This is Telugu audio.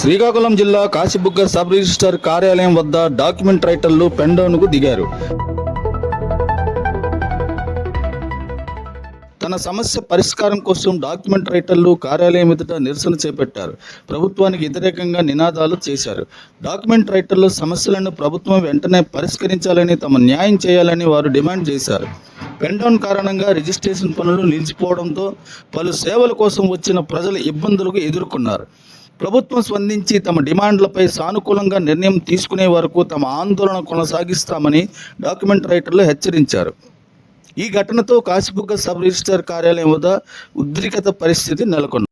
శ్రీకాకుళం జిల్లా కాశీబుగ్గ సబ్ రిజిస్టర్ కార్యాలయం వద్ద డాక్యుమెంట్ రైటర్లు పెండౌన్కు దిగారు. తన సమస్య పరిష్కారం కోసం డాక్యుమెంట్ రైటర్లు కార్యాలయం ఎదుట నిరసన చేపట్టారు. ప్రభుత్వానికి వ్యతిరేకంగా నినాదాలు చేశారు. డాక్యుమెంట్ రైటర్ల సమస్యలను ప్రభుత్వం వెంటనే పరిష్కరించాలని, తమ న్యాయం చేయాలని వారు డిమాండ్ చేశారు. పెండౌన్ కారణంగా రిజిస్ట్రేషన్ పనులు నిలిచిపోవడంతో పలు సేవల కోసం వచ్చిన ప్రజలు ఇబ్బందులకు ఎదుర్కొన్నారు. ప్రభుత్వం స్పందించి తమ డిమాండ్లపై సానుకూలంగా నిర్ణయం తీసుకునే వరకు తమ ఆందోళన కొనసాగిస్తామని డాక్యుమెంట్ రైటర్లు హెచ్చరించారు. ఈ ఘటనతో కాశీబుగ్గ సబ్ రిజిస్టర్ కార్యాలయం వద్ద ఉద్రిక్తత పరిస్థితి నెలకొంది.